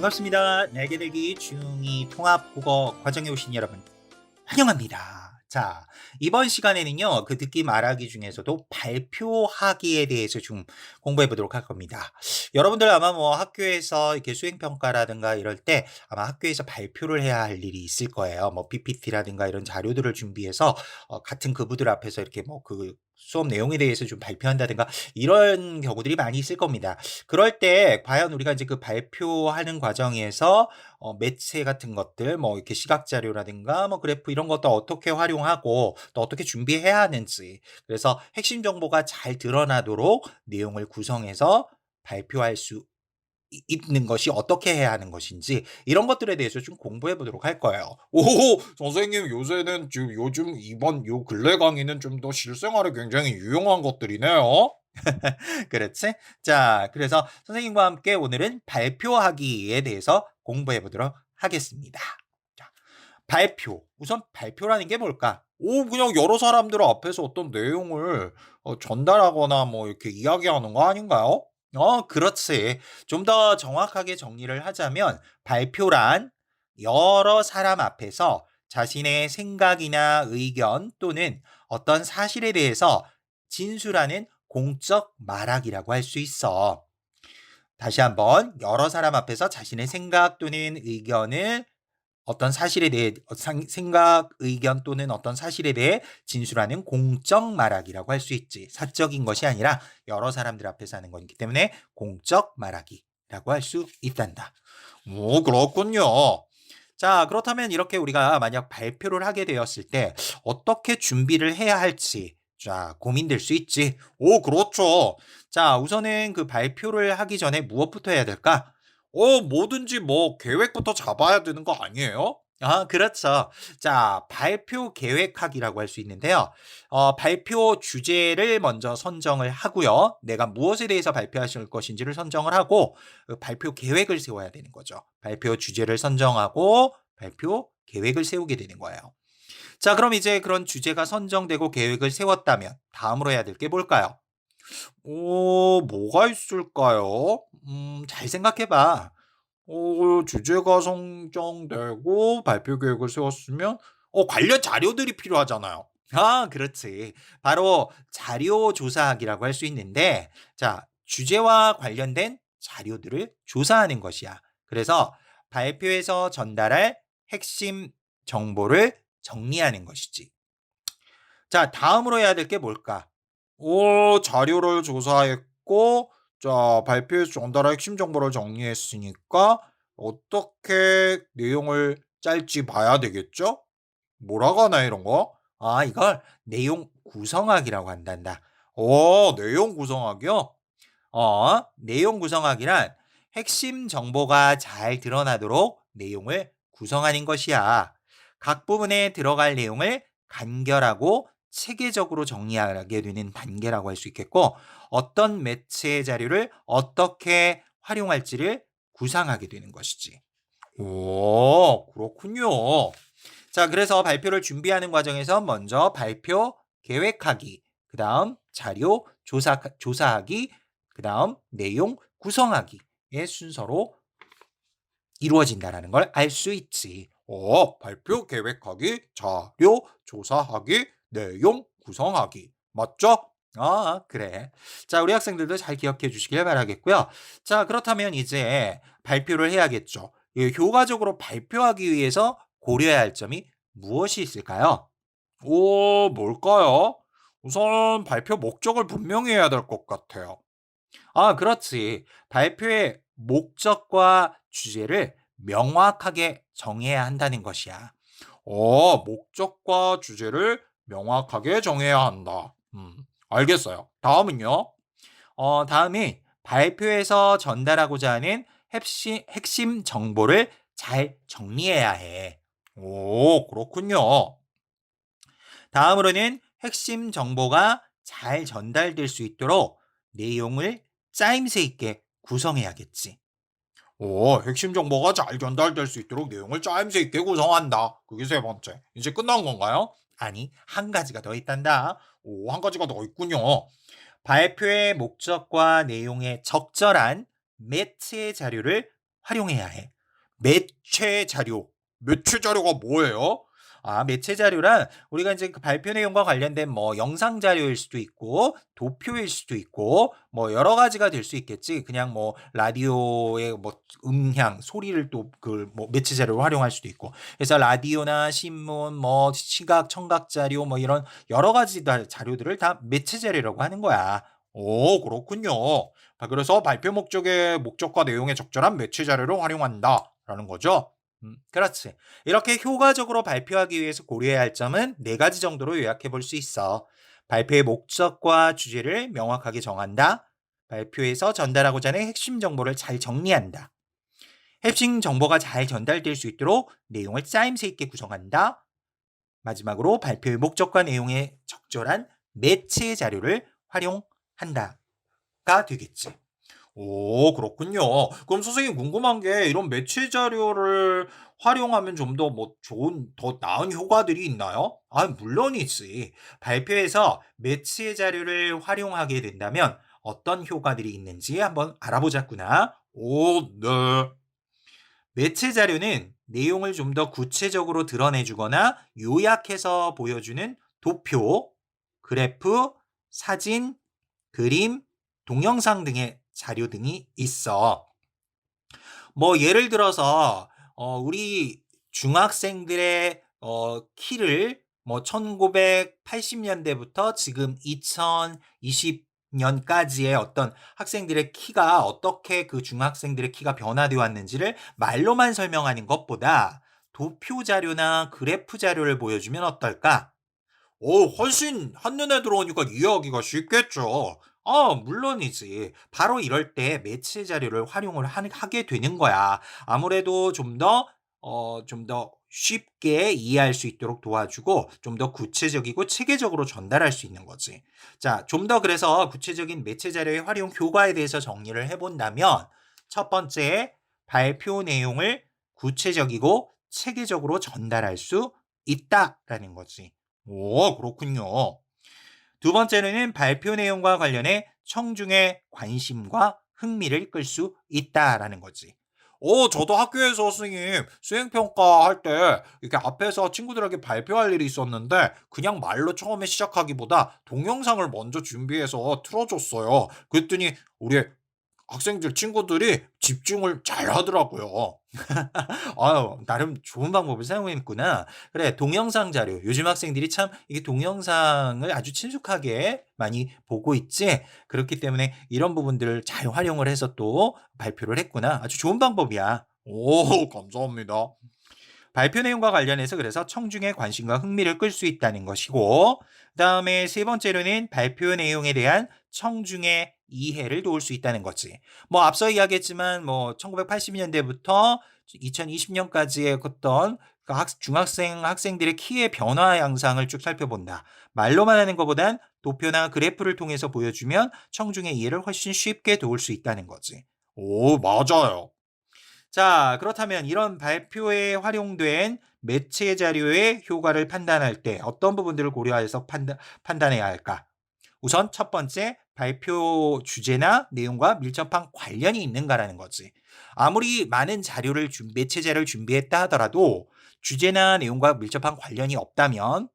반갑습니다. 날개 들기 중2 통합 국어 과정에 오신 여러분 환영합니다. 자, 이번 시간에는요, 그 듣기 말하기 중에서도 발표하기에 대해서 좀 공부해 보도록 할 겁니다. 여러분들 아마 뭐 학교에서 이렇게 수행평가라든가 이럴 때 아마 학교에서 발표를 해야 할 일이 있을 거예요. 뭐 PPT라든가 이런 자료들을 준비해서 같은 그부들 앞에서 이렇게 뭐 그 수업 내용에 대해서 좀 발표한다든가 이런 경우들이 많이 있을 겁니다. 그럴 때 과연 우리가 이제 그 발표하는 과정에서 매체 같은 것들 뭐 이렇게 시각 자료라든가 뭐 그래프 이런 것도 어떻게 활용하고 또 어떻게 준비해야 하는지, 그래서 핵심 정보가 잘 드러나도록 내용을 구성해서 발표할 수 있는 것이 어떻게 해야 하는 것인지 이런 것들에 대해서 좀 공부해 보도록 할 거예요. 오, 선생님 요새는 지금 요즘 이번 요 근래 강의는 좀 더 실생활에 굉장히 유용한 것들이네요. 그렇지? 자, 그래서 선생님과 함께 오늘은 발표하기에 대해서 공부해 보도록 하겠습니다. 자, 발표. 우선 발표라는 게 뭘까? 그냥 여러 사람들 앞에서 어떤 내용을 전달하거나 뭐 이렇게 이야기하는 거 아닌가요? 그렇지. 좀 더 정확하게 정리를 하자면 발표란 여러 사람 앞에서 자신의 생각이나 의견 또는 어떤 사실에 대해서 진술하는 공적 말하기라고 할 수 있어. 다시 한번 여러 사람 앞에서 자신의 생각 또는 의견을 어떤 사실에 대해 생각, 의견 또는 어떤 사실에 대해 진술하는 공적 말하기라고 할 수 있지. 사적인 것이 아니라 여러 사람들 앞에서 하는 거기 때문에 공적 말하기라고 할 수 있단다. 오, 그렇군요. 자, 그렇다면 이렇게 우리가 만약 발표를 하게 되었을 때 어떻게 준비를 해야 할지 자, 고민될 수 있지. 오, 그렇죠. 자, 우선은 그 발표를 하기 전에 무엇부터 해야 될까? 뭐든지 뭐 계획부터 잡아야 되는 거 아니에요? 그렇죠. 자, 발표 계획하기라고 할 수 있는데요. 발표 주제를 먼저 선정을 하고요. 내가 무엇에 대해서 발표하실 것인지를 선정을 하고 그 발표 계획을 세워야 되는 거죠. 발표 주제를 선정하고 발표 계획을 세우게 되는 거예요. 자, 그럼 이제 그런 주제가 선정되고 계획을 세웠다면 다음으로 해야 될 게 뭘까요? 뭐가 있을까요? 잘 생각해 봐. 주제가 선정되고 발표 계획을 세웠으면 관련 자료들이 필요하잖아요. 그렇지. 바로 자료 조사하기라고 할 수 있는데, 자, 주제와 관련된 자료들을 조사하는 것이야. 그래서 발표에서 전달할 핵심 정보를 정리하는 것이지. 자, 다음으로 해야 될 게 뭘까? 자료를 조사했고, 자, 발표에서 전달할 핵심 정보를 정리했으니까 어떻게 내용을 짤지 봐야 되겠죠? 뭐라고 하나 이런 거? 이걸 내용 구성하기라고 한단다. 내용 구성하기요? 내용 구성하기란 핵심 정보가 잘 드러나도록 내용을 구성하는 것이야. 각 부분에 들어갈 내용을 간결하고 체계적으로 정리하게 되는 단계라고 할 수 있겠고, 어떤 매체의 자료를 어떻게 활용할지를 구상하게 되는 것이지. 그렇군요. 자, 그래서 발표를 준비하는 과정에서 먼저 발표 계획하기, 그 다음 자료 조사하기, 그 다음 내용 구성하기의 순서로 이루어진다라는 걸 알 수 있지. 발표 계획하기, 자료 조사하기, 내용 구성하기. 맞죠? 그래. 자, 우리 학생들도 잘 기억해 주시길 바라겠고요. 자, 그렇다면 이제 발표를 해야겠죠. 효과적으로 발표하기 위해서 고려해야 할 점이 무엇이 있을까요? 뭘까요? 우선 발표 목적을 분명히 해야 될 것 같아요. 그렇지. 발표의 목적과 주제를 명확하게 정해야 한다는 것이야. 목적과 주제를 명확하게 정해야 한다. 알겠어요. 다음은요? 다음이 발표에서 전달하고자 하는 핵심 정보를 잘 정리해야 해. 그렇군요. 다음으로는 핵심 정보가 잘 전달될 수 있도록 내용을 짜임새 있게 구성해야겠지. 핵심 정보가 잘 전달될 수 있도록 내용을 짜임새 있게 구성한다. 그게 세 번째. 이제 끝난 건가요? 아니, 한 가지가 더 있단다. 한 가지가 더 있군요. 발표의 목적과 내용에 적절한 매체 자료를 활용해야 해. 매체 자료. 매체 자료가 뭐예요? 매체 자료란 우리가 이제 그 발표 내용과 관련된 뭐 영상 자료일 수도 있고 도표일 수도 있고 뭐 여러 가지가 될 수 있겠지. 그냥 뭐 라디오의 뭐 음향, 소리를 또 그 뭐 매체 자료로 활용할 수도 있고. 그래서 라디오나 신문, 뭐 시각, 청각 자료 뭐 이런 여러 가지 자료들을 다 매체 자료라고 하는 거야. 오, 그렇군요. 그래서 발표 목적과 내용에 적절한 매체 자료를 활용한다라는 거죠? 그렇지. 이렇게 효과적으로 발표하기 위해서 고려해야 할 점은 네 가지 정도로 요약해 볼 수 있어. 발표의 목적과 주제를 명확하게 정한다. 발표에서 전달하고자 하는 핵심 정보를 잘 정리한다. 핵심 정보가 잘 전달될 수 있도록 내용을 짜임새 있게 구성한다. 마지막으로 발표의 목적과 내용에 적절한 매체 자료를 활용한다가 되겠지. 오, 그렇군요. 그럼 선생님 궁금한 게 이런 매체 자료를 활용하면 좀 더 뭐 더 나은 효과들이 있나요? 물론이지. 발표에서 매체 자료를 활용하게 된다면 어떤 효과들이 있는지 한번 알아보자꾸나. 오, 네. 매체 자료는 내용을 좀 더 구체적으로 드러내주거나 요약해서 보여주는 도표, 그래프, 사진, 그림, 동영상 등의 자료 등이 있어. 뭐 예를 들어서 우리 중학생들의 키를 뭐 1980년대부터 지금 2020년까지의 어떤 학생들의 키가 어떻게 그 중학생들의 키가 변화되어 왔는지를 말로만 설명하는 것보다 도표 자료나 그래프 자료를 보여주면 어떨까? 훨씬 한눈에 들어오니까 이해하기가 쉽겠죠. 물론이지. 바로 이럴 때 매체 자료를 활용을 하게 되는 거야. 아무래도 좀 더 쉽게 이해할 수 있도록 도와주고 좀 더 구체적이고 체계적으로 전달할 수 있는 거지. 자, 좀 더 그래서 구체적인 매체 자료의 활용 효과에 대해서 정리를 해본다면 첫 번째, 발표 내용을 구체적이고 체계적으로 전달할 수 있다라는 거지. 오, 그렇군요. 두 번째로는 발표 내용과 관련해 청중의 관심과 흥미를 끌 수 있다라는 거지. 저도 학교에서 선생님 수행평가 할 때 이렇게 앞에서 친구들에게 발표할 일이 있었는데 그냥 말로 처음에 시작하기보다 동영상을 먼저 준비해서 틀어줬어요. 그랬더니 우리 학생들 친구들이 집중을 잘 하더라고요. 나름 좋은 방법을 사용했구나. 그래, 동영상 자료. 요즘 학생들이 참 이게 동영상을 아주 친숙하게 많이 보고 있지. 그렇기 때문에 이런 부분들을 잘 활용을 해서 또 발표를 했구나. 아주 좋은 방법이야. 오, 감사합니다. 발표 내용과 관련해서 그래서 청중의 관심과 흥미를 끌 수 있다는 것이고, 그다음에 세 번째로는 발표 내용에 대한 청중의 이해를 도울 수 있다는 거지. 뭐 앞서 이야기했지만 뭐 1980년대부터 2020년까지의 어떤 그 중학생 학생들의 키의 변화 양상을 쭉 살펴본다. 말로만 하는 것보단 도표나 그래프를 통해서 보여주면 청중의 이해를 훨씬 쉽게 도울 수 있다는 거지. 오, 맞아요. 자, 그렇다면 이런 발표에 활용된 매체 자료의 효과를 판단할 때 어떤 부분들을 고려해서 판단해야 할까? 우선 첫 번째, 발표 주제나 내용과 밀접한 관련이 있는가라는 거지. 아무리 많은 매체 자료를 준비했다 하더라도 주제나 내용과 밀접한 관련이 없다면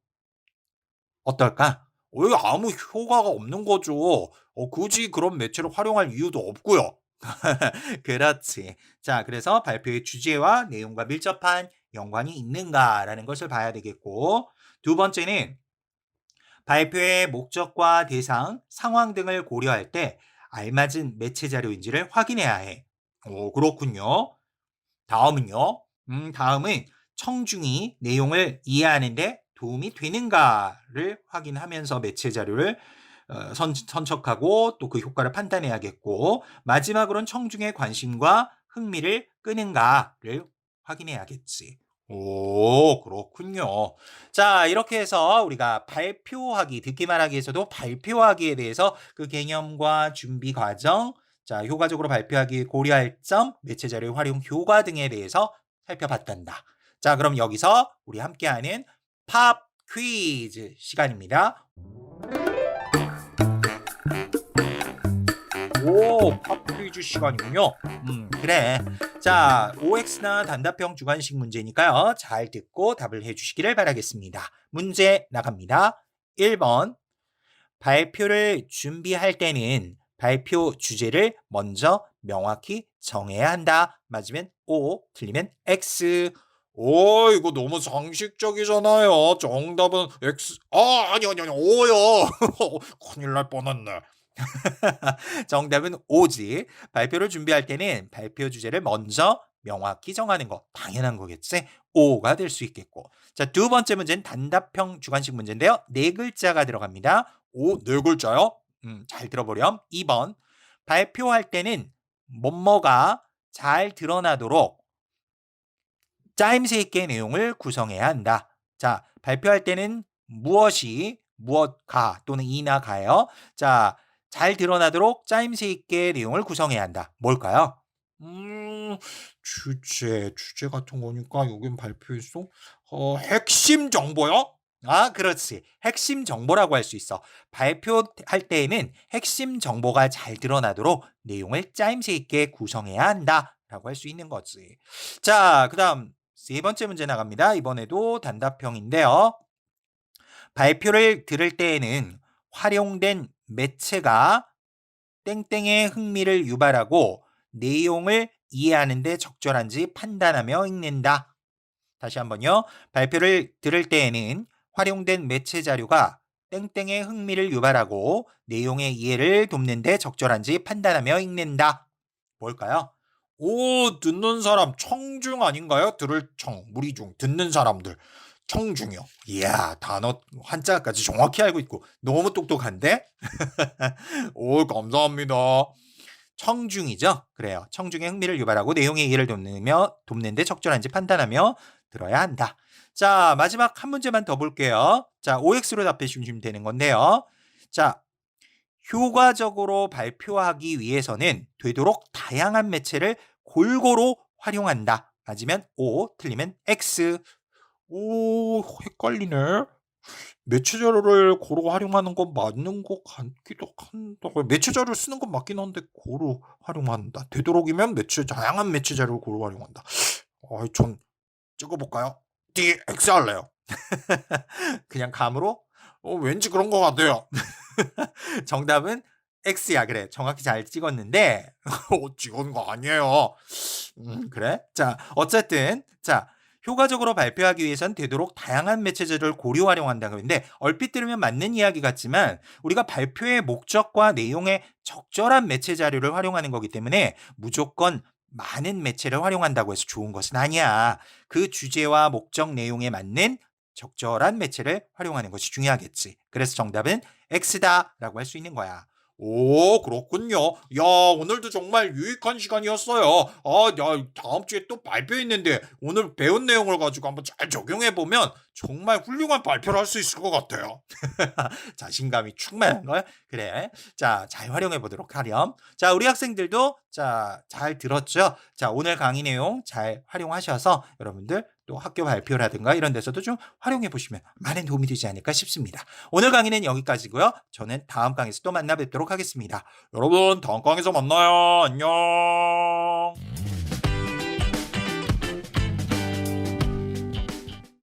어떨까? 왜 아무 효과가 없는 거죠. 굳이 그런 매체를 활용할 이유도 없고요. 그렇지. 자, 그래서 발표의 주제와 내용과 밀접한 연관이 있는가라는 것을 봐야 되겠고, 두 번째는 발표의 목적과 대상, 상황 등을 고려할 때 알맞은 매체 자료인지를 확인해야 해. 그렇군요. 다음은 청중이 내용을 이해하는데 도움이 되는가를 확인하면서 매체 자료를 선척하고 또 그 효과를 판단해야겠고, 마지막으로는 청중의 관심과 흥미를 끄는가를 확인해야겠지. 오, 그렇군요. 자, 이렇게 해서 우리가 발표하기, 듣기만 하기에서도 발표하기에 대해서 그 개념과 준비 과정, 자, 효과적으로 발표하기 고려할 점, 매체 자료 활용 효과 등에 대해서 살펴봤단다. 자, 그럼 여기서 우리 함께하는 팝 퀴즈 시간입니다. 오, 팝 퀴즈. 퀴즈 시간이군요. 그래. 자, OX나 단답형 주관식 문제니까요. 잘 듣고 답을 해주시기를 바라겠습니다. 문제 나갑니다. 1번. 발표를 준비할 때는 발표 주제를 먼저 명확히 정해야 한다. 맞으면 O, 틀리면 X. 이거 너무 상식적이잖아요. 정답은 X. 아니, O요. 큰일 날 뻔했네. 정답은 O지. 발표를 준비할 때는 발표 주제를 먼저 명확히 정하는 거 당연한 거겠지. O가 될 수 있겠고. 자, 두 번째 문제는 단답형 주관식 문제인데요. 네 글자가 들어갑니다. 네 글자요? 잘 들어보렴. 2번. 발표할 때는 뭐뭐가 잘 드러나도록 짜임새 있게 내용을 구성해야 한다. 자, 발표할 때는 무엇이 무엇가 또는 이나 가요. 자, 잘 드러나도록 짜임새 있게 내용을 구성해야 한다. 뭘까요? 주제 같은 거니까 여긴 발표했어? 핵심 정보요? 아, 그렇지. 핵심 정보라고 할 수 있어. 발표할 때에는 핵심 정보가 잘 드러나도록 내용을 짜임새 있게 구성해야 한다라고 할 수 있는 거지. 자, 그다음 세 번째 문제 나갑니다. 이번에도 단답형인데요. 발표를 들을 때에는 활용된 매체가 땡땡의 흥미를 유발하고 내용을 이해하는 데 적절한지 판단하며 읽는다. 다시 한번요. 발표를 들을 때에는 활용된 매체 자료가 땡땡의 흥미를 유발하고 내용의 이해를 돕는 데 적절한지 판단하며 읽는다. 뭘까요? 듣는 사람 청중 아닌가요? 들을 청, 무리중, 듣는 사람들. 청중이요. 이야, 단어 한자까지 정확히 알고 있고 너무 똑똑한데? 감사합니다. 청중이죠. 그래요. 청중의 흥미를 유발하고 내용의 이해를 돕는 데 적절한지 판단하며 들어야 한다. 자, 마지막 한 문제만 더 볼게요. 자, OX로 답해 주시면 되는 건데요. 자, 효과적으로 발표하기 위해서는 되도록 다양한 매체를 골고루 활용한다. 맞으면 O, 틀리면 X. 헷갈리네. 매체 자료를 고루 활용하는 건 맞는 것 같기도 한다. 매체 자료를 쓰는 건 맞긴 한데 고루 활용한다. 되도록이면 다양한 매체 자료를 고루 활용한다. 전 찍어볼까요? D, X 할래요. 그냥 감으로 왠지 그런 것 같아요. 정답은 X야. 그래. 정확히 잘 찍었는데 찍은 거 아니에요. 그래? 자, 어쨌든 자, 효과적으로 발표하기 위해선 되도록 다양한 매체들을 고루 활용한다고 했는데 얼핏 들으면 맞는 이야기 같지만 우리가 발표의 목적과 내용에 적절한 매체 자료를 활용하는 거기 때문에 무조건 많은 매체를 활용한다고 해서 좋은 것은 아니야. 그 주제와 목적 내용에 맞는 적절한 매체를 활용하는 것이 중요하겠지. 그래서 정답은 X다라고 할 수 있는 거야. 그렇군요. 야, 오늘도 정말 유익한 시간이었어요. 다음 주에 또 발표 있는데 오늘 배운 내용을 가지고 한번 잘 적용해보면 정말 훌륭한 발표를 할 수 있을 것 같아요. 자신감이 충만한 걸. 그래. 자, 잘 활용해 보도록 하렴. 자, 우리 학생들도 자, 잘 들었죠? 자, 오늘 강의 내용 잘 활용하셔서 여러분들 또 학교 발표라든가 이런 데서도 좀 활용해 보시면 많은 도움이 되지 않을까 싶습니다. 오늘 강의는 여기까지고요. 저는 다음 강의에서 또 만나 뵙도록 하겠습니다. 여러분, 다음 강의에서 만나요. 안녕.